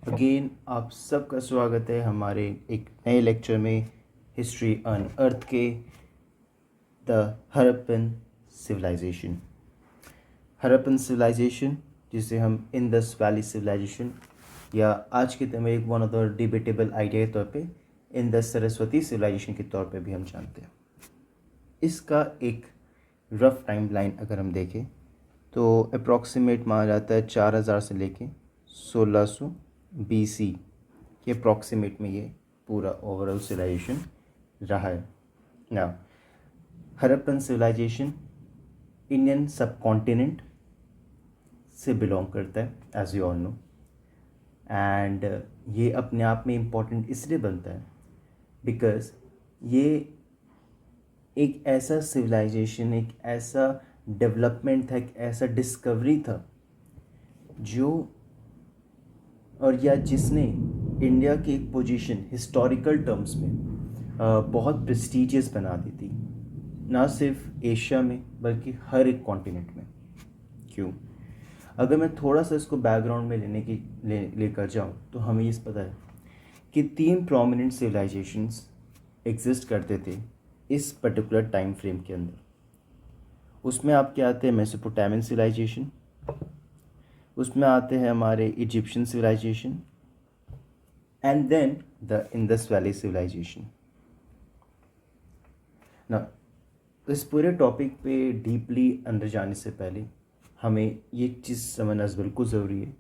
Again आप सबका स्वागत है हमारे एक नए लेक्चर में हिस्ट्री ऑन अर्थ के the Harappan civilization. Harappan civilization जिसे हम इंडस वैली सिविलाइजेशन या आज के समय एक one of the debatable idea के तौर पे इंडस सरस्वती सिविलाइजेशन के तौर पे भी हम जानते हैं। इसका एक रफ टाइम लाइन अगर हम देखें तो अप्रॉक्सीमेट माना जाता है 4000 से लेके 1600 BC के अप्रॉक्सीमेट में ये पूरा ओवरऑल सिविलाइजेशन रहा है। ना Harappan civilization Indian subcontinent से बिलोंग करता है as you all know, and ये अपने आप में इम्पॉर्टेंट इसलिए बनता है बिकॉज ये एक ऐसा सिविलाइजेशन, एक ऐसा डेवलपमेंट था, एक ऐसा डिस्कवरी था जो और या जिसने इंडिया की एक पोजीशन हिस्टोरिकल टर्म्स में बहुत प्रेस्टीजियस बना दी थी, ना सिर्फ एशिया में बल्कि हर एक कॉन्टिनेंट में। क्यों? अगर मैं थोड़ा सा इसको बैकग्राउंड में लेकर जाऊँ तो हमें ये पता है कि 3 प्रोमिनेंट सिविलाइजेशंस एग्जिस्ट करते थे इस पर्टिकुलर टाइम फ्रेम के अंदर। उसमें आपके आते हैं मेसोपोटामियन सिविलाइजेशन, उसमें आते हैं हमारे Egyptian civilization and then the Indus valley civilization. ना इस पूरे टॉपिक पे डीपली अंदर जाने से पहले हमें ये चीज़ समझना बिल्कुल ज़रूरी है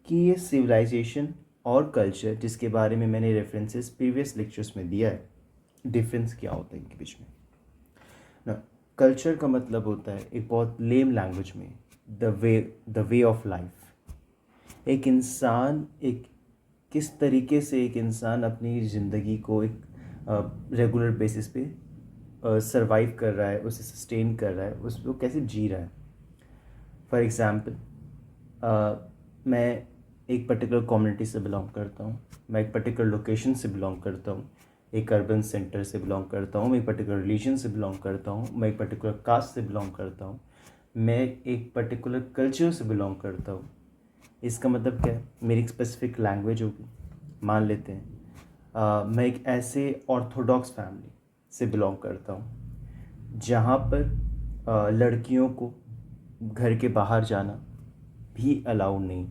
कि ये सिविलाइजेशन और कल्चर जिसके बारे में मैंने रेफरेंसेस प्रीवियस लेक्चर्स में दिया है, डिफरेंस क्या होता है इनके बीच में। ना कल्चर का मतलब होता है एक बहुत लेम लैंग्वेज में द वे ऑफ लाइफ। एक इंसान किस तरीके से एक इंसान अपनी ज़िंदगी को एक रेगुलर बेसिस पे सरवाइव कर रहा है, उसे सस्टेन कर रहा है, उसको कैसे जी रहा है। फॉर एग्ज़ाम्पल मैं एक पर्टिकुलर कम्युनिटी से बिलोंग करता हूँ, मैं एक पर्टिकुलर लोकेशन से बिलोंग करता हूँ, एक अर्बन सेंटर से बिलोंग करता हूँ, मैं एक पर्टिकुलर रिलीजन से बिलोंग करता हूँ, मैं एक पर्टिकुलर कास्ट से बिलोंग करता हूँ, मैं एक पर्टिकुलर कल्चर से बिलोंग करता हूँ। इसका मतलब क्या है? मेरी एक स्पेसिफिक लैंग्वेज होगी। मान लेते हैं मैं एक ऐसे ऑर्थोडॉक्स फैमिली से बिलोंग करता हूँ जहाँ पर लड़कियों को घर के बाहर जाना भी अलाउड नहीं,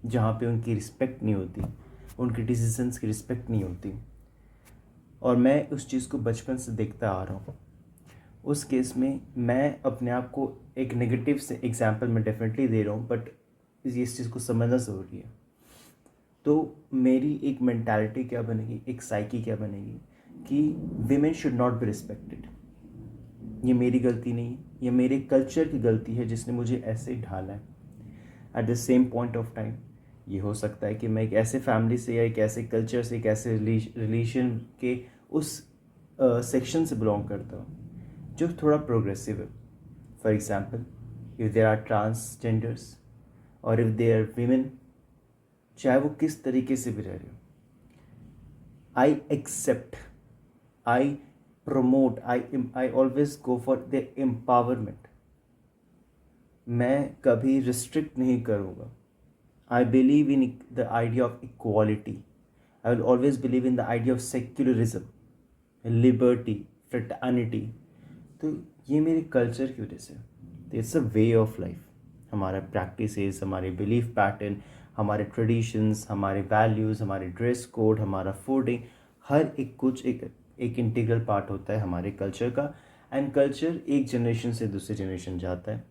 जहाँ पे उनकी रिस्पेक्ट नहीं होती, उनके डिसीजंस की रिस्पेक्ट नहीं होती, और मैं उस चीज़ को बचपन से देखता आ रहा हूँ। उस केस में मैं अपने आप को एक नेगेटिव से एग्जाम्पल मैं डेफिनेटली दे रहा हूँ, बट इस चीज़ को समझना ज़रूरी है। तो मेरी एक मेंटालिटी क्या बनेगी, एक साइकी क्या बनेगी कि women should not be respected. ये मेरी गलती नहीं है, ये मेरे कल्चर की गलती है जिसने मुझे ऐसे ढाला है। At the same point of time ये हो सकता है कि मैं एक ऐसे फैमिली से या एक ऐसे कल्चर से, एक ऐसे रिलीजन के उस सेक्शन से बिलोंग करता हूँ जो थोड़ा प्रोग्रेसिव है। For example, if there are transgenders और इफ़ दे आर वीमेन, चाहे वो किस तरीके से भी रह रहे हो, I accept, I promote, I always go for the empowerment. मैं कभी रिस्ट्रिक्ट नहीं करूँगा। I believe in the idea of equality. I will always believe in the idea of secularism, liberty, fraternity. तो ये मेरे कल्चर की वजह से, तो it's a way of life. हमारा प्रैक्टिसेस, हमारे बिलीफ पैटर्न, हमारे ट्रेडिशंस, हमारे वैल्यूज़, हमारे ड्रेस कोड, हमारा फूडिंग, हर एक कुछ एक इंटीग्रल पार्ट होता है हमारे कल्चर का। एंड कल्चर एक जनरेशन से दूसरे जनरेशन जाता है,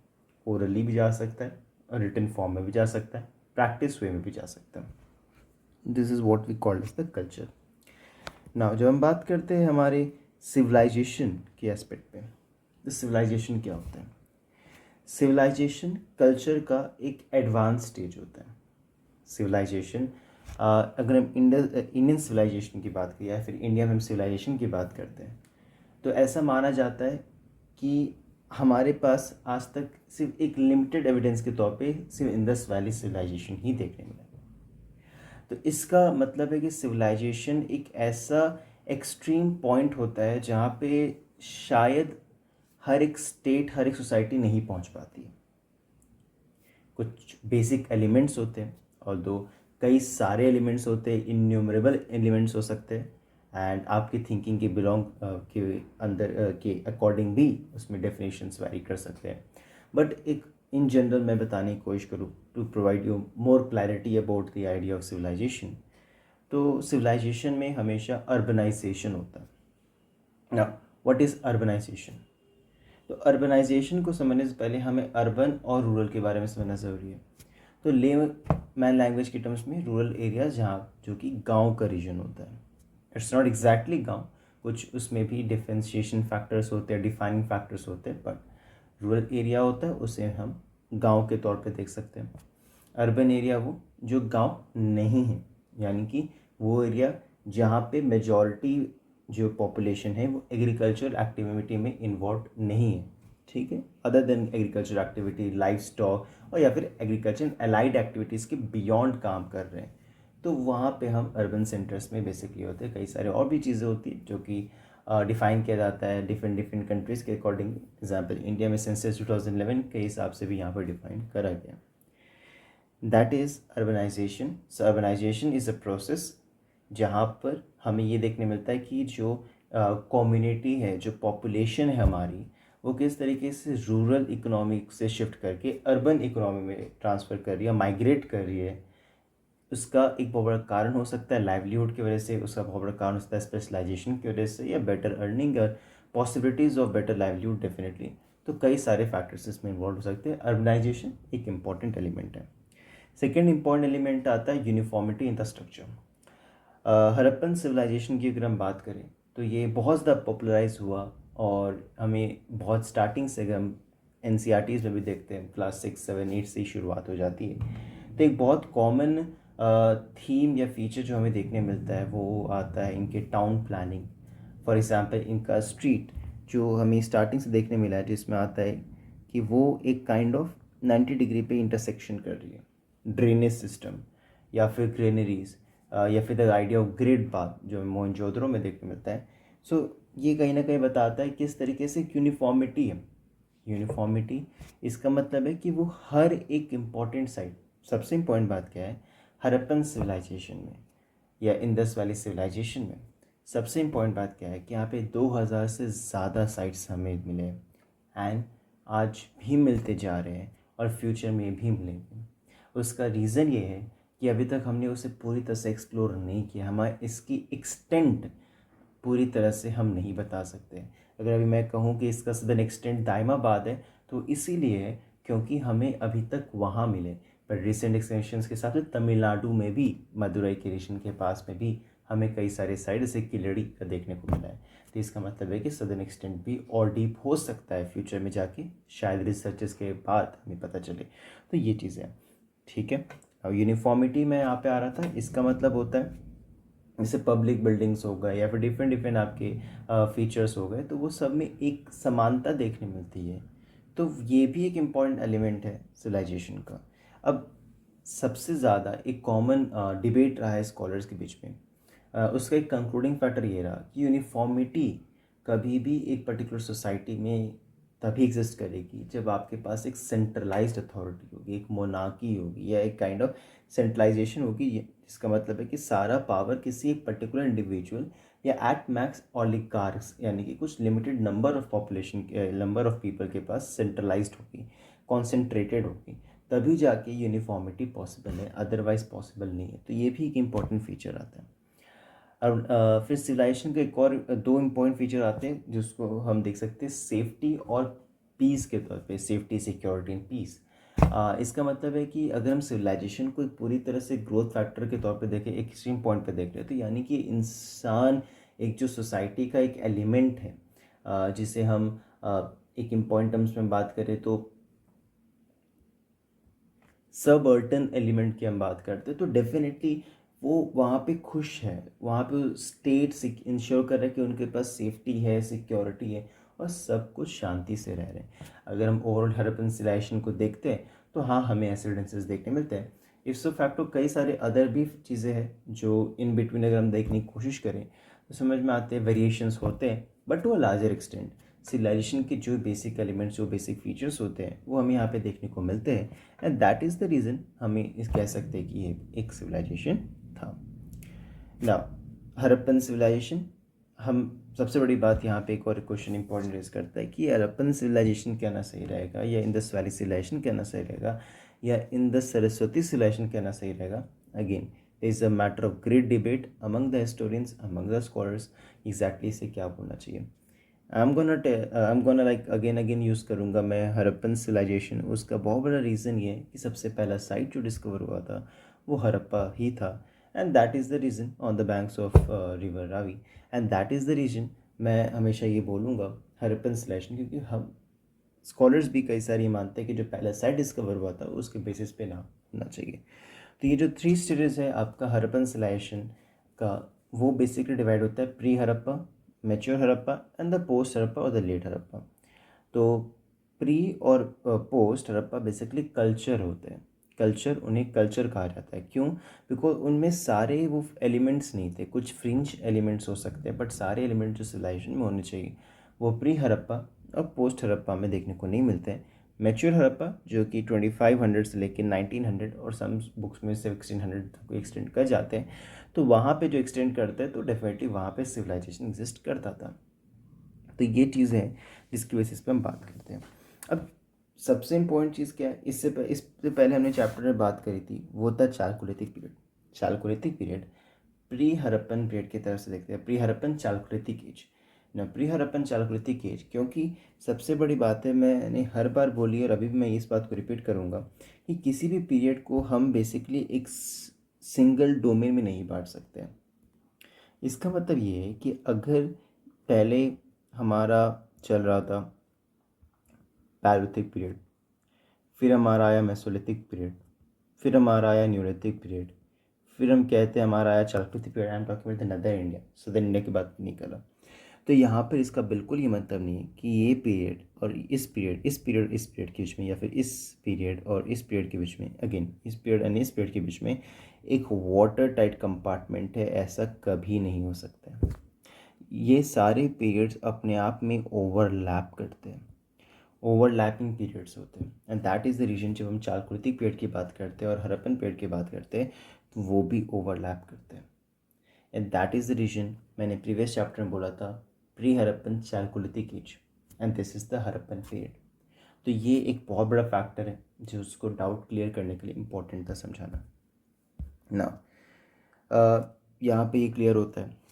ओरली भी जा सकता है और रिटन फॉर्म में भी जा सकता है, प्रैक्टिस वे में भी जा सकता है। This is what we called as the culture. Now जब हम बात करते हैं हमारे सिविलाइजेशन के एस्पेक्ट पे, तो सिविलाइजेशन क्या होता है? सिविलाइजेशन कल्चर का एक एडवांस स्टेज होता है। सिविलाइजेशन अगर हम इंडियन सिविलाइजेशन की बात करें या फिर इंडिया में हम सिविलाइजेशन की बात करते हैं तो ऐसा माना जाता है कि हमारे पास आज तक सिर्फ एक लिमिटेड एविडेंस के तौर पे सिर्फ इंडस वैली सिविलाइजेशन ही देखने मिला। तो इसका मतलब है कि सिविलाइजेशन एक ऐसा एक्सट्रीम पॉइंट होता है जहाँ पे शायद हर एक स्टेट, हर एक सोसाइटी नहीं पहुँच पाती है। कुछ बेसिक एलिमेंट्स होते हैं और दो कई सारे एलिमेंट्स होते हैं, इन्यूमरेबल एलिमेंट्स हो सकते हैं, एंड आपकी थिंकिंग के बिलोंग के अंदर के अकॉर्डिंग भी उसमें डेफिनेशंस वैरी कर सकते हैं. बट एक इन जनरल मैं बताने की कोशिश करूँ to provide you more clarity about the idea of civilization. तो सिविलाइजेशन में हमेशा अर्बनाइजेशन होता है. Now what is urbanization? तो अर्बनाइजेशन को समझने से पहले हमें अर्बन और रूरल के बारे में समझना ज़रूरी है. तो ले मैन लैंग्वेज के टर्म्स में रूरल एरिया जहाँ जो कि गांव का रीजन होता है. इट्स नॉट एग्जैक्टली गांव, कुछ उसमें भी डिफ्रेंशिएशन फैक्टर्स होते हैं, डिफाइनिंग फैक्टर्स होते हैं, बट रूरल एरिया होता है उसे हम गांव के तौर पे देख सकते हैं. अर्बन एरिया वो जो गांव नहीं है, यानी कि वो एरिया जहाँ पे मेजॉरिटी जो पॉपुलेशन है वो एग्रीकल्चर एक्टिविटी में इन्वॉल्व नहीं है. ठीक है, other than agriculture activity, life stock और या फिर एग्रीकल्चर अलाइड एक्टिविटीज़ के बियॉन्ड काम कर रहे हैं, तो वहाँ पे हम अर्बन सेंटर्स में बेसिकली होते हैं. कई सारे और भी चीज़ें होती हैं जो कि डिफाइन किया जाता है डिफरेंट डिफरेंट कंट्रीज़ के अकॉर्डिंग. एग्जाम्पल इंडिया में सेंसस 2011 के हिसाब से भी यहाँ पर डिफाइन करा गया. That is urbanization. So urbanization is a process जहाँ पर हमें ये देखने मिलता है कि जो कम्युनिटी है, जो पॉपुलेशन है हमारी, वो किस तरीके से रूरल इकोनॉमी से शिफ्ट करके अर्बन इकोनॉमी में ट्रांसफ़र कर रही है, माइग्रेट कर रही है. उसका एक बहुत बड़ा कारण हो सकता है लाइवलीहुड की वजह से, उसका बहुत बड़ा कारण हो सकता है स्पेशलाइजेशन की वजह से, या बेटर अर्निंग और possibilities of better livelihood definitely. तो कई सारे फैक्टर्स इसमें इन्वॉल्व हो सकते हैं. अर्बनाइजेशन एक इम्पॉर्टेंट एलिमेंट है. सेकेंड इम्पॉर्टेंट एलिमेंट आता है uniformity in the structure. Harappan civilization की अगर हम बात करें तो ये बहुत ज़्यादा पॉपुलराइज हुआ, और हमें बहुत स्टार्टिंग से, अगर हम एन में भी देखते हैं, क्लास 6, 7, 8 से ही शुरुआत हो जाती है. तो एक बहुत कॉमन थीम या फीचर जो हमें देखने मिलता है वो आता है इनके टाउन प्लानिंग. फॉर एग्ज़ाम्पल इनका स्ट्रीट जो हमें स्टार्टिंग से देखने मिला है, जिसमें आता है कि वो एक काइंड ऑफ 90 डिग्री पे इंटरसेक्शन कर रही है. ड्रेनेज सिस्टम या फिर ग्रेनरीज या फिर the idea of grid path जो मोहनजोदड़ो में देखने मिलता है. सो ये कहीं ना कहीं बताता है किस तरीके से यूनिफॉर्मिटी है. यूनिफॉर्मिटी इसका मतलब है कि वो हर एक इम्पॉर्टेंट साइट. सबसे इम्पॉर्टेंट बात क्या है हड़प्पन सिविलाइजेशन में या इंडस वैली सिविलाइजेशन में, सबसे इम्पॉर्टेंट बात क्या है कि यहाँ पे 2000 से ज़्यादा साइट्स हमें मिले, एंड आज भी मिलते जा रहे हैं और फ्यूचर में भी मिलेंगे. उसका रीज़न ये है कि अभी तक हमने उसे पूरी तरह से एक्सप्लोर नहीं किया. हमारे इसकी एक्सटेंट पूरी तरह से हम नहीं बता सकते. अगर अभी मैं कहूँ कि इसका सदन एक्सटेंट दायमाबाद है तो इसीलिए है क्योंकि हमें अभी तक वहाँ मिले. पर रिसेंट एक्सटेंशंस के साथ तमिलनाडु में भी, मदुरई के रीजन के पास में भी हमें कई सारे साइड से किलड़ी का देखने को मिला है. तो इसका मतलब है कि सदर्न एक्सटेंट भी और डीप हो सकता है फ्यूचर में जाके, शायद रिसर्चेस के बाद हमें पता चले. तो ये चीज़ें हैं. ठीक है, अब यूनिफॉर्मिटी में यहाँ पे आ रहा था. इसका मतलब होता है जैसे पब्लिक बिल्डिंग्स हो गए या फिर डिफरेंट डिफरेंट आपके फीचर्स हो गए, तो वो सब में एक समानता देखने मिलती है. तो ये भी एक इम्पॉर्टेंट एलिमेंट है सिविलाइजेशन का. अब सबसे ज़्यादा एक कॉमन डिबेट रहा है स्कॉलर्स के बीच में, उसका एक कंक्लूडिंग फैक्टर ये रहा कि यूनिफॉर्मिटी कभी भी एक पर्टिकुलर सोसाइटी में तभी एग्जिस्ट करेगी जब आपके पास एक सेंट्रलाइज्ड अथॉरिटी होगी, एक मोनार्की होगी या एक काइंड ऑफ सेंट्रलाइजेशन होगी. जिसका मतलब है कि सारा पावर किसी एक पर्टिकुलर इंडिविजुअल या एट मैक्स ऑलिगार्क्स यानी कि कुछ limited number of population number of people के पास सेंट्रलाइज्ड होगी, कॉन्सेंट्रेटेड होगी. तभी जाके यूनिफॉर्मिटी पॉसिबल है, अदरवाइज पॉसिबल नहीं है. तो ये भी एक इम्पॉर्टेंट फीचर आता है. और फिर सिविलाइजेशन के एक और दो इम्पॉर्टेंट फीचर आते हैं जिसको हम देख सकते हैं सेफ्टी और पीस के तौर पे. Safety, security and peace. इसका मतलब है कि अगर हम सिविलाइजेशन को एक पूरी तरह से ग्रोथ फैक्टर के तौर पे देखें, एक एक्सट्रीम पॉइंट पे देख रहे हैं, तो यानी कि इंसान एक जो सोसाइटी का एक एलिमेंट है, जिसे हम एक इम्पॉर्टेंट टर्म्स में बात करें तो सब अर्टन एलिमेंट की हम बात करते हैं, तो डेफिनेटली वो वहाँ पे खुश है. वहाँ पे स्टेट इंश्योर कर रहा है कि उनके पास सेफ्टी है, सिक्योरिटी है और सब कुछ शांति से रह रहे हैं. अगर हम ओवरऑल हड़प्पन सिविलाइजेशन को देखते हैं तो हाँ, हमें ऐसे एविडेंसेस देखने मिलते हैं. इफ्सो फैक्टो कई सारे अदर भी चीज़ें हैं जो इन बिटवीन अगर हम देखने की कोशिश करें तो समझ में आते हैं, वेरिएशंस होते हैं, but to a larger extent. Civilization के जो बेसिक एलिमेंट्स, जो बेसिक फीचर्स होते हैं वो हमें यहाँ पे देखने को मिलते हैं, and that is the reason हमें इस कह सकते हैं कि ये एक सिविलाइजेशन था। नाउ हड़प्पन सिविलाइजेशन, हम सबसे बड़ी बात यहाँ पे एक और क्वेश्चन इंपॉर्टेंट रेज करता है कि हड़प्पन सिविलाइजेशन कहना सही रहेगा, या इंडस वैली सिविलाइजेशन कहना सही रहेगा, या इंडस सरस्वती सिविलाइजेशन कहना सही रहेगा। Again is a matter of great debate among the historians, among the scholars, exactly इसे क्या बोलना चाहिए। I am gonna like again use करूँगा मैं हड़प्पन सिविलाइजेशन। उसका बहुत बड़ा रीज़न ये है कि सबसे पहला साइट जो डिस्कवर हुआ था वो हड़प्पा ही था, and that is the reason on the banks of river Ravi, and that is the reason मैं हमेशा ये बोलूँगा हड़प्पन सिविलाइजेशन, क्योंकि हम स्कॉलर्स भी कई सारे मानते हैं कि जो पहला साइट डिस्कवर हुआ था उसके बेसिस पे नाम होना चाहिए। तो ये जो 3 स्टेजेस है आपका हड़प्पन सिविलाइजेशन का, वो बेसिकली डिवाइड होता है pre Harappa, mature Harappa and the post Harappa और द लेट हड़प्पा। तो प्री और पोस्ट हड़प्पा बेसिकली कल्चर होते हैं, कल्चर, उन्हें कल्चर कहा जाता है। क्यों? बिकॉज उनमें सारे वो एलिमेंट्स नहीं थे, कुछ फ्रिंज एलिमेंट्स हो सकते हैं, बट सारे एलिमेंट्स जो सिविलाइजेशन में होने चाहिए वो प्री हड़प्पा और पोस्ट हड़प्पा में देखने को नहीं मिलते हैं। मैच्योर हड़प्पा जो कि 2500 से लेकर 1900 और सम बुक्स में से 1600 तक एक्सटेंड कर जाते हैं, तो वहाँ पे जो एक्सटेंड करते हैं तो डेफिनेटली वहाँ पे सिविलाइजेशन एग्जिस्ट करता था। तो ये चीज़ है जिसकी बेसिस पे हम बात करते हैं। अब सबसे इम्पोर्टेंट चीज़ क्या है, इससे पहले हमने चैप्टर में बात करी थी, वो था Chalcolithic period. Chalcolithic period pre Harappan period की तरफ से देखते हैं, प्री हड़प्पन चालकोलिथिक एज ना, प्री हड़प्पन चालकोलिथिक एज। क्योंकि सबसे बड़ी बात है, मैंने हर बार बोली और अभी भी मैं इस बात को रिपीट करूँगा कि किसी भी पीरियड को हम बेसिकली एक सिंगल डोमेन में नहीं बांट सकते हैं। इसका मतलब ये है कि अगर पहले हमारा चल रहा था पैलोलिथिक पीरियड, फिर हमारा आया मेसोलिथिक पीरियड, फिर हमारा आया न्यूलिथिक पीरियड, फिर हम कहते हैं हमारा आया Chalcolithic period. I am talking about the नदर इंडिया, सदर इंडिया की बात नहीं कर रहा। तो यहाँ पर इसका बिल्कुल ये मतलब नहीं है कि ये पीरियड और इस पीरियड के बीच में, या फिर इस पीरियड और इस पीरियड के बीच में, अगेन इस पीरियड एंड इस पीरियड के बीच में एक वाटर टाइट कंपार्टमेंट है, ऐसा कभी नहीं हो सकता है। ये सारे पीरियड्स अपने आप में ओवरलैप करते हैं, ओवरलैपिंग पीरियड्स होते हैं, and that is the reason जब हम चालकोलिथिक पीरियड की बात करते हैं और हड़प्पन पीरियड की बात करते हैं तो वो भी ओवरलैप करते हैं, and that is the reason मैंने प्रीवियस चैप्टर में बोला था pre Harappan chalcolithic age, and this is the Harappan period. तो ये एक बहुत बड़ा फैक्टर है जो उसको डाउट क्लियर करने के लिए इम्पोर्टेंट था समझाना ना। यहाँ पे ये क्लियर होता है।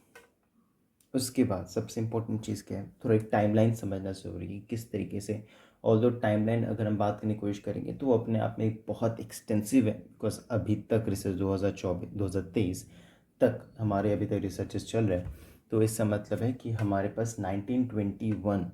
उसके बाद सबसे इम्पोर्टेंट चीज़ क्या है, थोड़ा एक टाइमलाइन समझना ज़रूरी है किस तरीके से। ऑल्दो टाइमलाइन अगर हम बात करने की कोशिश करेंगे तो वो अपने आप में एक बहुत एक्सटेंसिव है, बिकॉज अभी तक रिसर्च 2023 तक हमारे अभी तक रिसर्चेस चल रहे हैं। तो इसका मतलब है कि हमारे पास 1921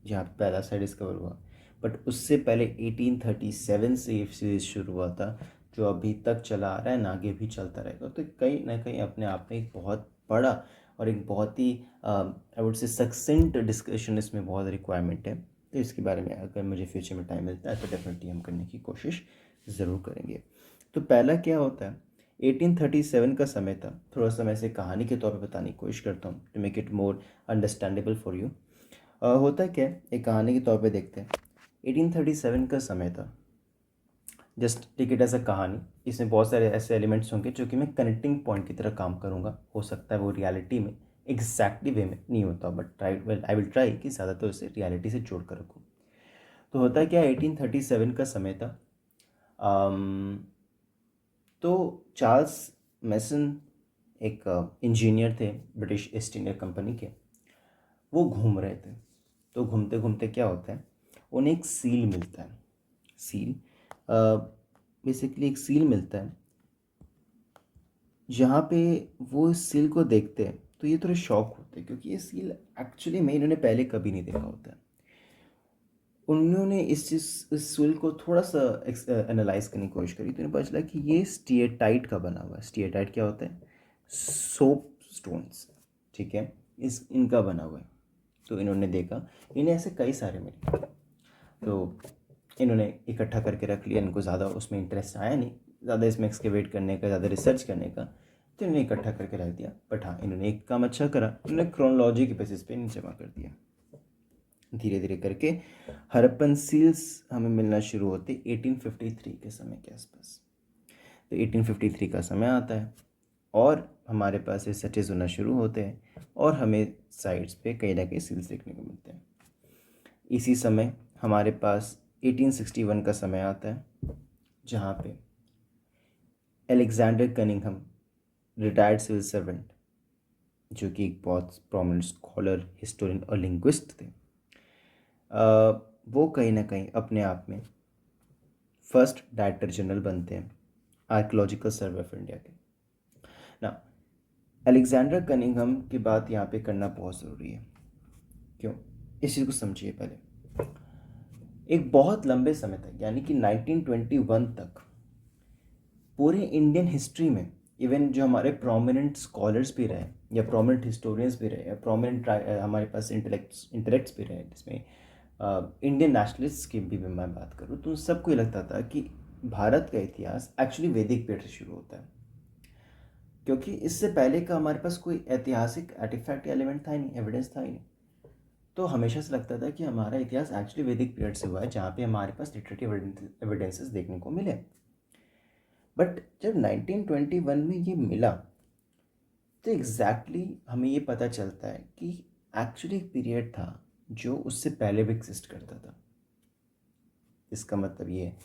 जहाँ पहला साइट डिस्कवर हुआ, बट उससे पहले 1837 से ये सीरीज शुरू हुआ था जो अभी तक चला आ रहा है, आगे भी चलता रहेगा। तो कहीं ना कहीं अपने आप में एक बहुत बड़ा और एक बहुत ही आई वुड से सक्सेंट डिस्कशन इसमें बहुत रिक्वायरमेंट है। तो इसके बारे में अगर मुझे फ्यूचर में टाइम मिलता है तो डेफिनेटली हम करने की कोशिश ज़रूर करेंगे। तो पहला क्या होता है, 1837 का समय था। थोड़ा सा मैं इसे कहानी के तौर पे बताने की कोशिश करता हूँ to make it more understandable for you. होता क्या है, एक कहानी के तौर पे देखते हैं। 1837 का समय था, just take it as a कहानी। इसमें बहुत सारे ऐसे एलिमेंट्स होंगे जो कि मैं कनेक्टिंग पॉइंट की तरह काम करूँगा। हो सकता है वो रियलिटी में एग्जैक्टली वे में नहीं होता, बट आई विल ट्राई कि ज़्यादातर उसे रियलिटी से जोड़ कर रखूँ। तो होता क्या, 1837 का समय था। तो चार्ल्स मैसन एक इंजीनियर थे ब्रिटिश ईस्ट इंडिया कंपनी के, वो घूम रहे थे। तो घूमते घूमते क्या होता है, उन्हें एक सील मिलता है। सील बेसिकली एक सील मिलता है, जहाँ पे वो इस सील को देखते हैं तो ये थोड़े शॉक होते हैं, क्योंकि ये सील एक्चुअली में इन्होंने पहले कभी नहीं देखा होता है। उन्होंने इस सील को थोड़ा सा एनालाइज करने की कोशिश करी, तो इन्हें पता चला कि ये स्टिएटाइट का बना हुआ है। स्टिएटाइट क्या होता है, सोप स्टोन्स, ठीक है, इनका बना हुआ है। तो इन्होंने देखा, इन्हें ऐसे कई सारे मिले, तो इन्होंने इकट्ठा करके रख लिया। इनको ज़्यादा उसमें इंटरेस्ट आया नहीं, ज़्यादा इसमें एक्सकेवेट करने का, ज़्यादा रिसर्च करने का, तो इन्होंने इकट्ठा करके रख दिया। बट हाँ, इन्होंने एक काम अच्छा करा, इन्होंने क्रोनोलॉजी के बेसिस पे इन्हें जमा कर दिया। धीरे धीरे करके हड़प्पन सील्स हमें मिलना शुरू होते 1853 के समय के आसपास। तो 1853 का समय आता है और हमारे पास ये सचेज होना शुरू होते हैं और हमें साइड्स पे कहीं ना कहीं सील्स देखने को मिलते हैं। इसी समय हमारे पास 1861 का समय आता है जहाँ पे Alexander Cunningham, retired civil servant, जो कि एक बहुत प्रोमिनेंट स्कॉलर, हिस्टोरियन और लिंग्विस्ट थे, वो कहीं ना कहीं अपने आप में फर्स्ट डायरेक्टर जनरल बनते हैं आर्कियोलॉजिकल सर्वे ऑफ इंडिया के। ना, अलेक्जेंडर कनिंघम की बात यहाँ पे करना बहुत ज़रूरी है। क्यों? इस चीज़ को समझिए पहले। एक बहुत लंबे समय तक, यानी कि 1921 तक, पूरे इंडियन हिस्ट्री में इवन जो हमारे प्रोमिनेंट स्कॉलर्स भी रहे या प्रोमिनेंट हिस्टोरियंस भी रहे या प्रोमिनेंट हमारे पास इंटेलेक्ट्स भी रहे, जिसमें इंडियन नेशनलिस्ट की भी मैं बात करूँ, तो सबको ये लगता था कि भारत का इतिहास एक्चुअली वैदिक पीरियड से शुरू होता है, क्योंकि इससे पहले का हमारे पास कोई ऐतिहासिक आर्टिफैक्ट या एलिमेंट था ही नहीं, एविडेंस था ही नहीं। तो हमेशा से लगता था कि हमारा इतिहास एक्चुअली वैदिक पीरियड से हुआ है, जहाँ पे हमारे पास लिटरेटिव एविडेंसेस देखने को मिले। बट जब 1921 में ये मिला तो एग्जैक्टली हमें ये पता चलता है कि एक्चुअली एक पीरियड था जो उससे पहले भी एग्जिस्ट करता था। इसका मतलब ये है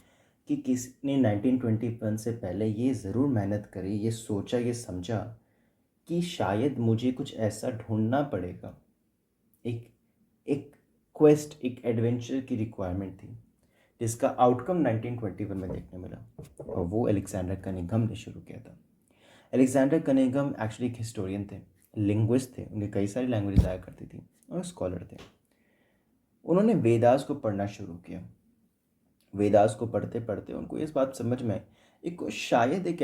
कि किसी ने 1921 से पहले ये ज़रूर मेहनत करी, ये सोचा, ये समझा कि शायद मुझे कुछ ऐसा ढूंढना पड़ेगा, एक एक क्वेस्ट, एक एडवेंचर की रिक्वायरमेंट थी, जिसका आउटकम 1921 में देखने मिला, और वो अलेक्जेंडर कनिंघम ने शुरू किया था। अलेक्जेंडर कनिंघम एक्चुअली एक हिस्टोरियन थे, लिंग्विस्ट थे, उनकी कई सारी लैंग्वेज आया करती थी, और स्कॉलर थे। उन्होंने वेदास को पढ़ना शुरू किया। वेदास को पढ़ते पढ़ते उनको इस बात समझ में आई, एक शायद एक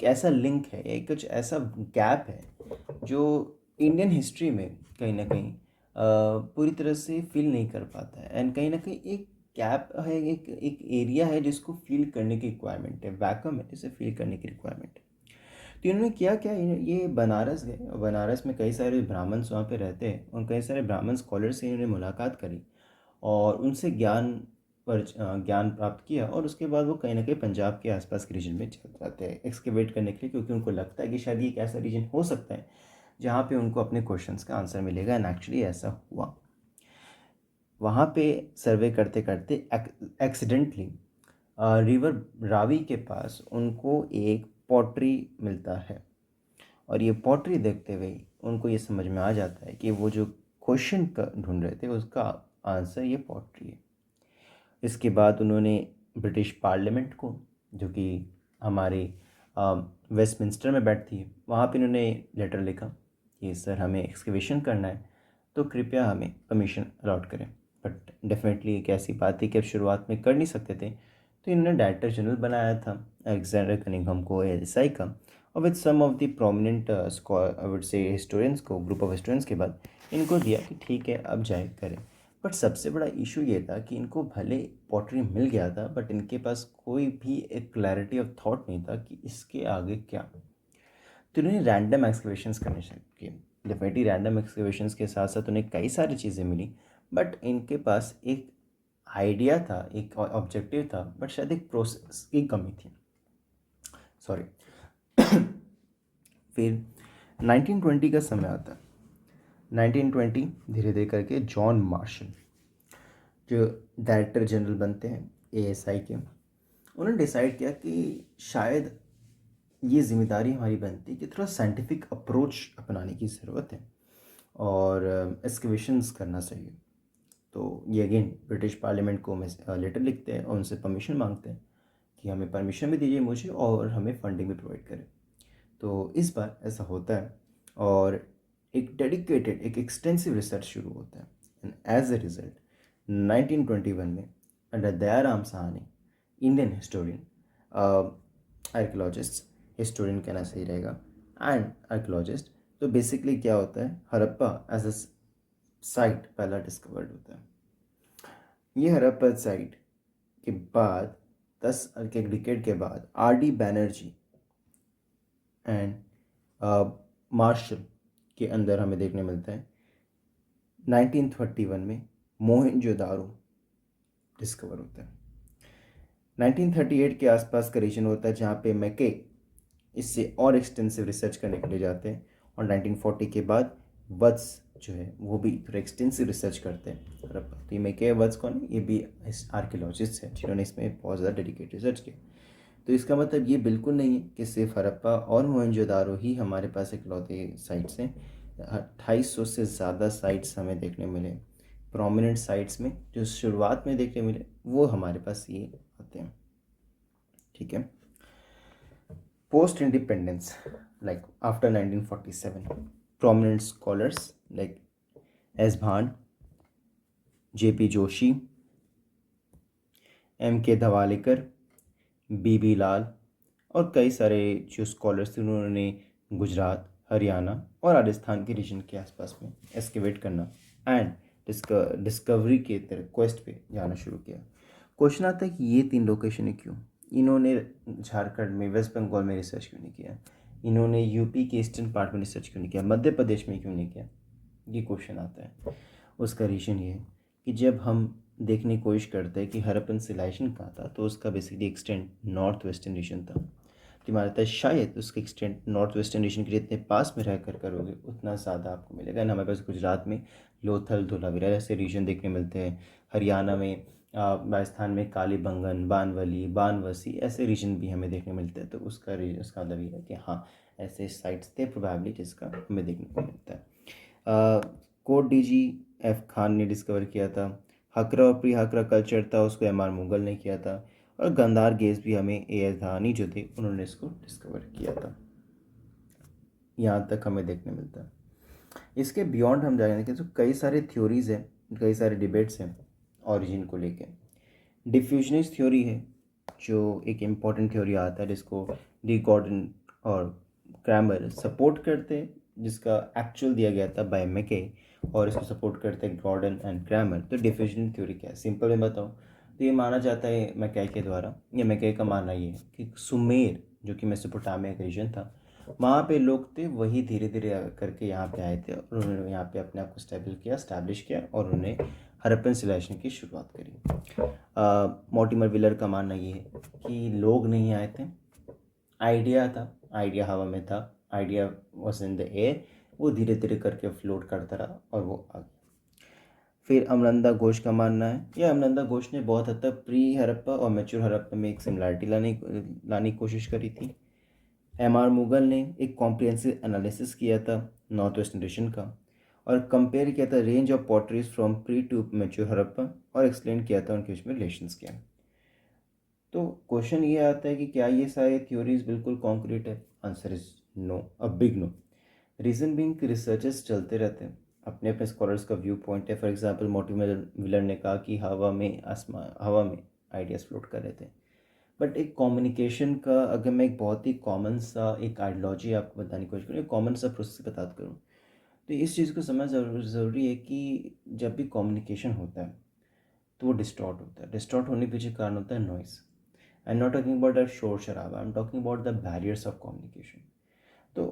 ऐसा लिंक है, एक कुछ ऐसा गैप है जो इंडियन हिस्ट्री में कहीं ना कहीं पूरी तरह से फील नहीं कर पाता है, एंड कहीं ना कहीं एक गैप है, एक एरिया है जिसको फील करने की रिक्वायरमेंट है, वैक्यूम है जिसे फील करने की रिक्वायरमेंट है। तो इन्होंने किया क्या, ये बनारस गए, और बनारस में कई सारे ब्राह्मण्स वहाँ पे रहते हैं, और कई सारे ब्राह्मण स्कॉलर से इन्होंने मुलाकात करी और उनसे ज्ञान प्राप्त किया, और उसके बाद वो कहीं ना कहीं पंजाब के आसपास के रीजन में चल जाते हैं एक्सकेवेट करने के लिए, क्योंकि उनको लगता है कि शायद ये एक ऐसा रीजन हो सकता है जहाँ पे उनको अपने क्वेश्चंस का आंसर मिलेगा, एंड एक्चुअली ऐसा हुआ। वहाँ पे सर्वे करते करते एक्सीडेंटली रिवर रावी के पास उनको एक पॉटरी मिलता है, और ये पॉटरी देखते हुए उनको ये समझ में आ जाता है कि वो जो क्वेश्चन का ढूंढ रहे थे उसका आंसर ये पॉटरी है। इसके बाद उन्होंने ब्रिटिश पार्लियामेंट को, जो कि हमारे वेस्टमिंस्टर में बैठती है, वहाँ पे इन्होंने लेटर लिखा कि सर हमें एक्सकवेशन करना है, तो कृपया हमें परमिशन अलॉट करें। बट डेफिनेटली एक ऐसी बात थी कि अब शुरुआत में कर नहीं सकते थे, तो इन्होंने डायरेक्टर जनरल बनाया था अलेक्जेंडर कनिंघम को, एएसआई का, और with some of the prominent I would say historians को, ग्रुप ऑफ हिस्टोरियंस के बाद इनको दिया कि ठीक है अब जाए करें। बट सबसे बड़ा इशू ये था कि इनको भले पॉटरी मिल गया था, बट इनके पास कोई भी एक क्लैरिटी ऑफ थॉट नहीं था कि इसके आगे क्या। तो इन्होंने रैंडम एक्सकवेशंस करने शुरू किए। डेफिनेटली रैंडम एक्सकवेशंस के साथ साथ उन्हें कई सारी चीज़ें मिली, बट इनके पास एक आइडिया था, एक ऑब्जेक्टिव था, बट शायद एक प्रोसेस की कमी थी, सॉरी। फिर 1920 का समय आता है। 1920 धीरे धीरे करके जॉन मार्शल, जो डायरेक्टर जनरल बनते हैं एएसआई के, उन्होंने डिसाइड किया कि शायद ये जिम्मेदारी हमारी बनती है कि थोड़ा साइंटिफिक अप्रोच अपनाने की ज़रूरत है और एक्सकवेशंस करना चाहिए। तो ये अगेन ब्रिटिश पार्लियामेंट को लेटर लिखते हैं और उनसे परमिशन मांगते हैं कि हमें परमिशन भी दीजिए मुझे, और हमें फंडिंग भी प्रोवाइड करें। तो इस बार ऐसा होता है और एक डेडिकेटेड, एक एक्सटेंसिव रिसर्च शुरू होता है, एंड एज ए रिजल्ट 1921 में under Dayaram Sahni, Indian historian, archaeologist, historian कहना सही रहेगा, एंड आर्कियोलॉजिस्ट, तो बेसिकली क्या होता है, हड़प्पा एज अ साइट पहला डिस्कवर्ड होता है। ये हड़प्पा साइट के बाद 10 के डिकेड के बाद आर.डी. बैनर्जी एंड मार्शल के अंदर हमें देखने मिलता है 1931 में मोहनजोदारो डिस्कवर होता है। 1938 के आसपास का रीजन होता है जहाँ पे मैके इससे और एक्सटेंसिव रिसर्च करने के लिए जाते हैं, और 1940 के बाद वत्स जो है वो भी थोड़ा एक्सटेंसिव रिसर्च करते हैं हड़प्पा। तो ये मैके वत्स कौन है? ये भी आर्कियोलॉजिस्ट हैं जिन्होंने इसमें बहुत ज़्यादा डेडिकेटेड रिसर्च किया। तो इसका मतलब ये बिल्कुल नहीं है कि सिर्फ हड़प्पा और मोहनजोदारो ही हमारे पास इकलौते साइट्स हैं। 2800 से ज़्यादा साइट्स हमें देखने मिले। प्रोमिनेंट साइट्स में जो शुरुआत में देखने मिले वो हमारे पास ये आते हैं। ठीक है। Post independence, like after 1947, prominent scholars like S. Bhan, J.P. Joshi, M.K. धवालेकर, B.B. लाल और कई सारे जो स्कॉलर्स थे उन्होंने गुजरात, हरियाणा और राजस्थान के रीजन के आसपास में एक्सकेवेट करना एंड डिस्कवरी के क्वेस्ट पे जाना शुरू किया। क्वेश्चन आता है कि ये 3 लोकेशन है क्यों? इन्होंने झारखंड में, वेस्ट बंगाल में रिसर्च क्यों नहीं किया? इन्होंने यूपी के ईस्टर्न पार्ट में रिसर्च क्यों नहीं किया? मध्य प्रदेश में क्यों नहीं किया? ये क्वेश्चन आता है। उसका रीज़न ये है कि जब हम देखने की कोशिश करते हैं कि हड़प्पन सिविलाइजेशन कहाँ था, तो उसका basically extent north western region था। कि माना था शायद उसके एक्सटेंट नॉर्थ वेस्टर्न रीजन के जितने पास में रहकर करोगे उतना ज़्यादा आपको मिलेगा। एंड हमारे पास गुजरात में लोथल, धोलावीरा जैसे रीजन देखने मिलते हैं। हरियाणा में, राजस्थान में कालीबंगन, बानवली, बानवसी ऐसे रीजन भी हमें देखने मिलते हैं। तो उसका मतलब ये है कि हाँ, ऐसे साइट्स थे प्रोबेबली जिसका हमें देखने को मिलता है। कोट DG F खान ने डिस्कवर किया था। हकरा और प्री हकरा कल्चर था, उसको MR मुगल ने किया था। और गंधार गेज भी हमें AS धानी जो थे उन्होंने इसको डिस्कवर किया था। यहाँ तक हमें देखने मिलता है। इसके बियॉन्ड हम जानेंगे तो कई सारे थ्योरीज़ हैं, कई सारे डिबेट्स हैं ऑरिजिन को लेके। डिफ्यूजनिस्ट थ्योरी है जो एक इम्पॉर्टेंट थ्योरी आता है जिसको डी गॉर्डन और क्रैमर सपोर्ट करते हैं, जिसका एक्चुअल दिया गया था बाय मैके, और इसको सपोर्ट करते हैं गॉर्डन एंड क्रैमर। तो डिफ्यूजन थ्योरी क्या है, सिंपल में बताऊँ तो ये माना जाता है मैके के द्वारा, या मैके का मानना ये है कि सुमेर जो कि मेसोपोटामिया का रीजन था, वहाँ पे लोग थे, वही धीरे धीरे करके यहाँ पे आए थे और उन्होंने यहाँ पे अपने आप को स्टैब्लिश किया और उन्होंने हड़प्पन सिविलाइजेशन की शुरुआत करी। मॉर्टिमर विलर का मानना ये है कि लोग नहीं आए थे, आइडिया था, आइडिया हवा में था, idea was in the air, वो धीरे धीरे करके फ्लोट करता रहा और वो आ गया। फिर अमरिंदर घोष का मानना है, यह अमरिंदर घोष ने बहुत हद तक प्री हड़प्पा और मैच्योर हड़प्पा में एक सिमिलरिटी लाने की कोशिश करी थी। MR मुगल ने एक कॉम्प्रिहेंसिव एनालिसिस किया था नॉर्थ वेस्टर्न रीजन का और कंपेयर किया था range of potteries from pre to mature Harappa और एक्सप्लेन किया था उनके बीच में रिलेशंस क्या है। तो क्वेश्चन ये आता है कि क्या ये सारे थ्योरीज बिल्कुल कॉन्क्रीट है? Answer is no, a big no. Reason being researches चलते रहते हैं, अपने अपने स्कॉलर्स का व्यू पॉइंट है। फॉर एग्जांपल मॉर्टिमर विलर ने कहा कि हवा में आइडियाज़ फ्लोट कर रहे थे। बट एक कम्युनिकेशन का, अगर मैं एक बहुत ही कॉमन सा एक आइडियोलॉजी आपको बताने की कोशिश करूँ, कॉमन सा प्रोसेस बताता करूँ, तो इस चीज़ को समझ ज़रूरी है कि जब भी कम्युनिकेशन होता है तो वो डिस्टॉर्ट होता है। डिस्टॉर्ट होने के पीछे कारण होता है noise. I am not talking about that शोर शराबा, I am talking about the barriers of communication. तो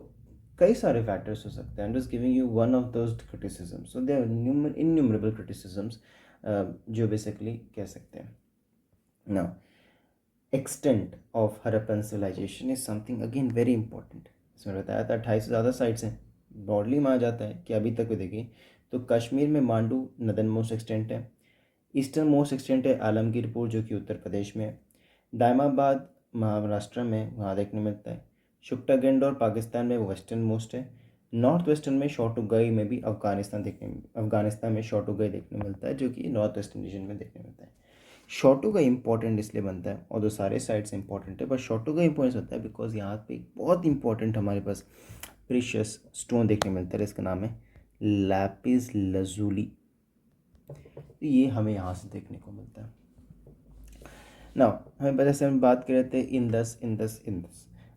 कई सारे फैक्टर्स हो सकते हैं। I am just giving you one of those criticisms. So there are innumerable criticisms जो बेसिकली कह सकते हैं। Now extent of Harappan civilization is something again very important. इसमें बताया था 28 से ज़्यादा साइट्स हैं। ब्रॉडली माना जाता है कि अभी तक देखें तो कश्मीर में मांडू नदन मोस्ट एक्सटेंट है, ईस्टर्न मोस्ट एक्सटेंट है आलमगीरपुर जो कि उत्तर प्रदेश में है, दायमाबाद महाराष्ट्र में वहाँ देखने मिलता है, शुक्तागेंडोर पाकिस्तान में वेस्टर्न मोस्ट है, नॉर्थ वेस्टर्न में शॉटुगई में भी अफगानिस्तान में शॉटुगई देखने मिलता है जो कि नॉर्थ वेस्टर्न रीजन में देखने मिलता है। शॉटुगई इंपॉर्टेंट इसलिए बनता है, और दो सारे साइट्स इंपॉर्टेंट है, बट शॉटुगई इंपॉर्टेंट होता है बिकॉज यहाँ पे एक बहुत इंपॉर्टेंट हमारे पास प्रीशियस स्टोन देखने मिलता है, इसका नाम है लैपिस लजूली। तो ये हमें यहाँ से देखने को मिलता है। नाउ हमें पहले से हम बात कर रहे थे इंदस।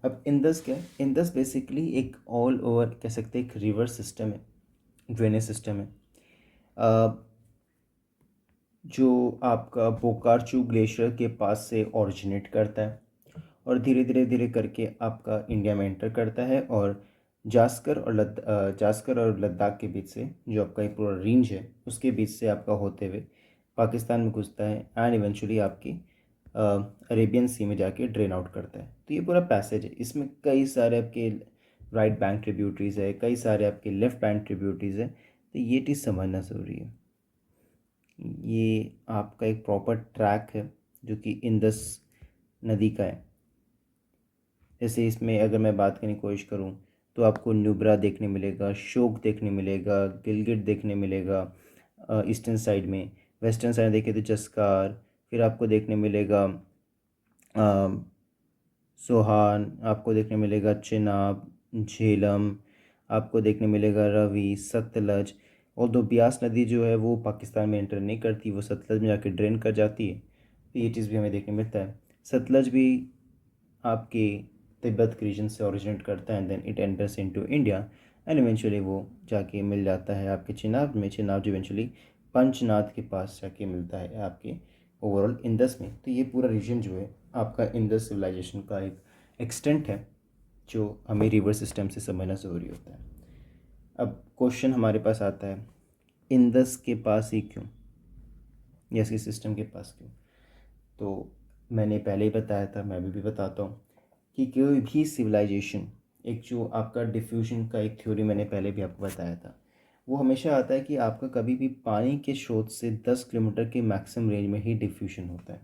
अब इंदस क्या है? इंदस बेसिकली एक ऑल ओवर कह सकते हैं एक रिवर सिस्टम है, ड्रेनेज सिस्टम है, जो आपका बोकारचू ग्लेशियर के पास से ओरिजिनेट करता है और धीरे धीरे करके आपका इंडिया में एंटर करता है और जास्कर और लद्दाख के बीच से जो आपका एक पूरा रेंज है उसके बीच से आपका होते हुए पाकिस्तान में घुसता है एंड इवेंचुअली आपकी अरेबियन सी में जाके ड्रेन आउट करता है। तो ये पूरा पैसेज है, इसमें कई सारे आपके राइट बैंक ट्रिब्यूटरीज है, कई सारे आपके लेफ्ट बैंक ट्रिब्यूटरीज है। तो ये चीज़ समझना ज़रूरी है। ये आपका एक प्रॉपर ट्रैक है जो कि इंदस नदी का है। जैसे इसमें अगर मैं बात करने की कोशिश करूँ तो आपको न्यूब्रा देखने मिलेगा, शोक देखने मिलेगा, गिलगित देखने मिलेगा ईस्टर्न साइड में। वेस्टर्न साइड देखें तो जस्कार, फिर आपको देखने मिलेगा सोहान, आपको देखने मिलेगा चिनाब, झेलम, आपको देखने मिलेगा रवि, सतलज। और दो ब्यास नदी जो है वो पाकिस्तान में एंटर नहीं करती, वो सतलज में जाके ड्रेन कर जाती है। तो ये चीज़ भी हमें देखने मिलता है। सतलज भी आपके तिब्बत के रीजन से ओरिजिनेट करता है and then it enters into India and eventually वो जाके मिल जाता है आपके चिनाब में। चिनाब जो इवेंचुअली पंचनाद के पास जाके मिलता है आपके ओवरऑल इंदस में। तो ये पूरा रीजन जो है आपका इंदस सिविलाइजेशन का एक एक्सटेंट है जो हमें रिवर सिस्टम से समझना ज़रूरी होता है। अब क्वेश्चन हमारे पास आता है, इंदस के पास ही क्यों, या इसके सिस्टम के पास क्यों? तो मैंने पहले ही बताया था, मैं भी बताता हूँ कि कोई भी सिविलाइजेशन, एक जो आपका डिफ्यूजन का एक थ्योरी मैंने पहले भी आपको बताया था, वो हमेशा आता है कि आपका कभी भी पानी के स्रोत से 10 किलोमीटर के मैक्सिमम रेंज में ही डिफ्यूजन होता है,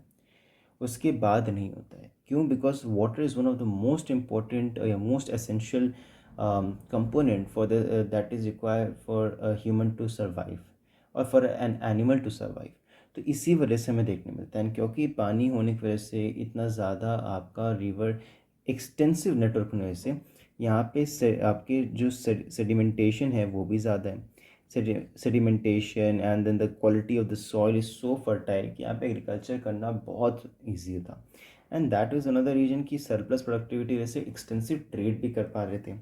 उसके बाद नहीं होता है। क्यों? Because water is one of the most important या most essential component for the that is required for a human to survive और for an animal to survive. तो इसी वजह से हमें देखने मिलता है, क्योंकि पानी होने की वजह से इतना ज़्यादा आपका रिवर एक्सटेंसिव नेटवर्क होने से यहाँ पे से आपके जो सेडिमेंटेशन है वो भी ज़्यादा है। Sedimentation and then the quality of the soil is so fertile कि यहाँ पे एग्रीकल्चर करना बहुत ईजी था। And that is another reason कि सरप्लस प्रोडक्टिविटी वजह से एक्सटेंसिव ट्रेड भी कर पा रहे थे,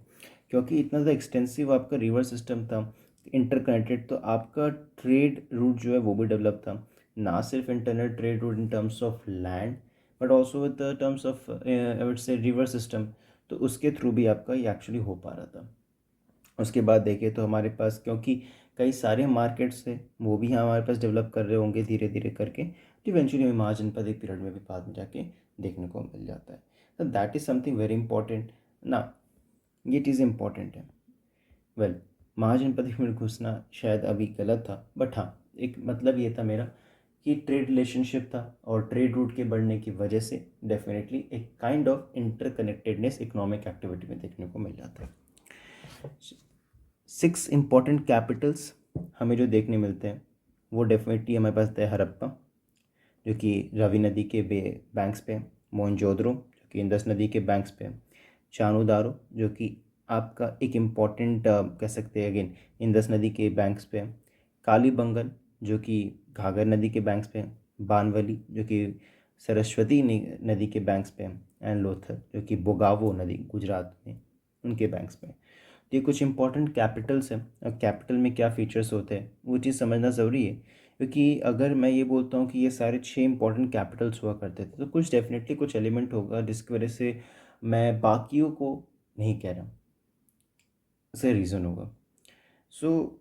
क्योंकि इतना ज़्यादा एक्सटेंसिव आपका रिवर सिस्टम था इंटरकनेक्टेड। तो आपका ट्रेड रूट जो है वो भी डेवलप था, ना सिर्फ internal trade route in terms of land but also with the terms of I would से रिवर सिस्टम। तो उसके थ्रू भी आपका ये एक्चुअली हो पा रहा था। उसके बाद देखें तो हमारे पास, क्योंकि कई सारे मार्केट्स थे, वो भी हमारे पास डेवलप कर रहे होंगे धीरे धीरे करके, तो इवेंचुअली हमें महाजनपद एक पीरियड में भी बाद में जाके देखने को मिल जाता है। तो that is something very important ना, ये चीज़ इंपॉर्टेंट है। वेल, महाजनपद में घुसना शायद अभी गलत था, बट हाँ, एक मतलब ये था मेरा कि ट्रेड रिलेशनशिप था और ट्रेड रूट के बढ़ने की वजह से डेफिनेटली एक kind of interconnectedness economic activity में देखने को मिल जाता है। 6 इम्पॉर्टेंट कैपिटल्स हमें जो देखने मिलते हैं वो डेफिनेटली हमारे पास है हड़प्पा जो कि रावी नदी के बैंक्स पे, मोहनजोदड़ो जो कि इंदस नदी के बैंक्स पे, चानूदारो जो कि आपका एक इम्पॉर्टेंट कह सकते हैं अगेन इंदस नदी के बैंक्स पे, कालीबंगन जो कि घाघर नदी के बैंक्स पे, बानवली जो कि सरस्वती नदी के बैंक्स पे, एंड लोथल जो कि बोगावो नदी गुजरात में उनके बैंक्स पे। तो ये कुछ इंपॉर्टेंट कैपिटल्स हैं। और कैपिटल में क्या फीचर्स होते हैं वो चीज़ समझना ज़रूरी है, क्योंकि अगर मैं ये बोलता हूँ कि ये सारे 6 इंपॉर्टेंट कैपिटल्स हुआ करते थे तो कुछ डेफिनेटली कुछ एलिमेंट होगा जिसकी वजह से मैं बाकियों को नहीं कह रहा, उससे रीज़न होगा। सो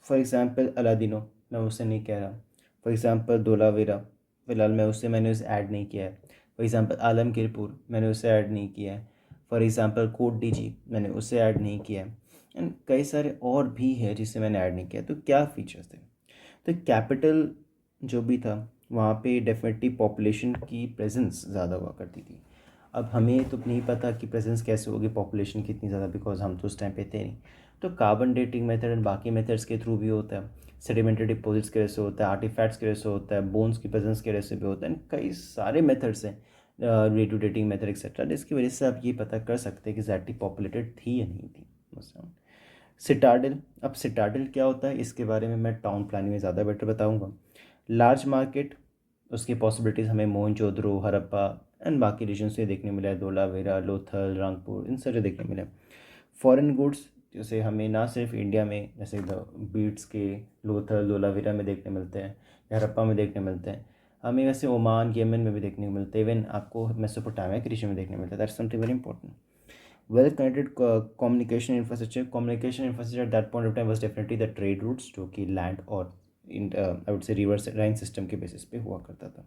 फॉर एग्ज़ाम्पल अलादीनो, मैं उससे नहीं कह रहा। फॉर एग्ज़ाम्पल धोलावीरा, फ़िलहाल मैंने उसे ऐड नहीं किया है। फॉर एग्ज़ाम्पल आलमगीरपुर, मैंने उसे ऐड नहीं किया है। फॉर एग्ज़ाम्पल कोट डीजी, मैंने उसे ऐड नहीं किया है। एंड कई सारे और भी है जिसे मैंने ऐड नहीं किया। तो क्या फ़ीचर्स थे? तो कैपिटल जो भी था वहाँ पे डेफिनेटली पॉपुलेशन की प्रेजेंस ज़्यादा हुआ करती थी। अब हमें तो नहीं पता कि प्रेजेंस कैसे होगी, पॉपुलेशन कितनी ज़्यादा, बिकॉज हम तो उस टाइम पे थे नहीं। तो कार्बन डेटिंग मेथड एंड बाकी मेथड्स के थ्रू भी होता है, सेडिमेंटरी डिपॉजिट्स की वजह से होता है, आर्टिफैक्ट्स की वजह से होता है, बोन्स की प्रेजेंस की वजह से भी होता है, कई सारे मेथड्स हैं, रेडियो डेटिंग मेथड एक्सेट्रा, जिसकी वजह से आप ये पता कर सकते हैं कि एग्जैक्टली पॉपुलेटेड थी या नहीं थी। सिटाडल, अब सिटाडल क्या होता है इसके बारे में मैं टाउन प्लानिंग में ज़्यादा बेटर बताऊँगा। लार्ज मार्केट, उसकी पॉसिबिलिटीज़ हमें मोहनजोदड़ो, हड़प्पा एंड बाकी रीजन से देखने मिला है, धोलावीरा, लोथल, रंगपुर, इन सारे देखने मिले। फॉरेन गुड्स जैसे हमें ना सिर्फ इंडिया में जैसे बीड्स के लोथल धोलावीरा में देखने मिलते हैं, हड़प्पा में देखने मिलते हैं, हमें वैसे ओमान येमन में भी देखने को मिलते हैं, इवन आपको मेसोपोटामिया के रीजन में देखने मिलता है। That's something very important. Well connected communication infrastructure at that point of time was definitely the trade routes, जो कि लैंड और in I would say rivers line system के बेसिस पे हुआ करता था.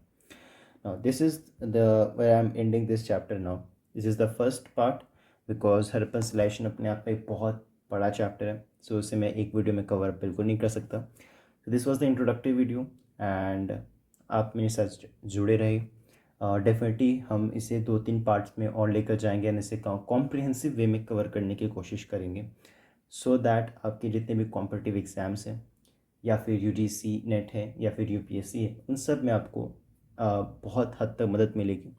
Now, this is the where I'm ending this chapter now. This is the first part because Harappan civilization अपने आप में एक बहुत बड़ा चैप्टर है, सो उसे मैं एक वीडियो में कवर बिल्कुल नहीं कर सकता. So this was the introductory video and आप मेरे साथ जुड़े रहे. डेफिनेटली हम इसे 2-3 पार्ट्स में और लेकर जाएंगे एंड इसे कॉम्प्रिहेंसिव वे में कवर करने की कोशिश करेंगे, सो दैट आपके जितने भी कॉम्पिटिटिव एग्ज़ाम्स हैं या फिर यूजीसी नेट है या फिर यूपीएससी है, उन सब में आपको बहुत हद तक मदद मिलेगी.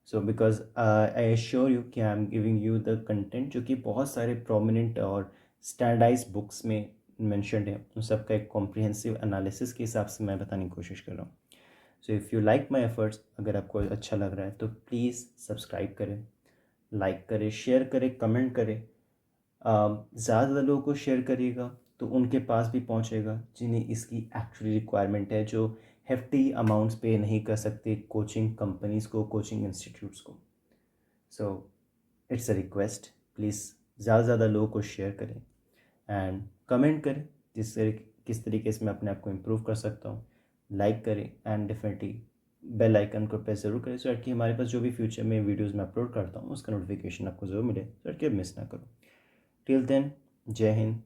So because I assure you कि I am giving you the content जो कि बहुत सारे प्रोमिनेंट और स्टैंडर्डाइज बुक्स में मैंशनड है, उन सब का एक कॉम्प्रिहेंसिव एनालिसिस के हिसाब से मैं बताने की कोशिश कर रहा हूँ. So if you like my efforts, अगर आपको अच्छा लग रहा है तो प्लीज़ सब्सक्राइब करें, लाइक करें, शेयर करें, कमेंट करें. ज़्यादा लोगों को शेयर करिएगा तो उनके पास भी पहुंचेगा जिन्हें इसकी एक्चुअली रिक्वायरमेंट है, जो हेफ्टी अमाउंट्स पे नहीं कर सकते कोचिंग कंपनीज़ को, कोचिंग इंस्टीट्यूट्स को. So it's a request, please ज़्यादा से ज़्यादा लोगों को शेयर करें एंड कमेंट करें जिससे किस तरीके से मैं अपने आप को इम्प्रूव कर सकता हूँ. लाइक करें एंड डेफिनेटली बेल आइकन को प्रेस ज़रूर करें, सो दैट कि हमारे पास जो भी फ्यूचर में वीडियोज़ मैं अपलोड करता हूँ उसका नोटिफिकेशन आपको ज़रूर मिले, सो दैट कि आप मिस ना करो. टिल देन, जय हिंद,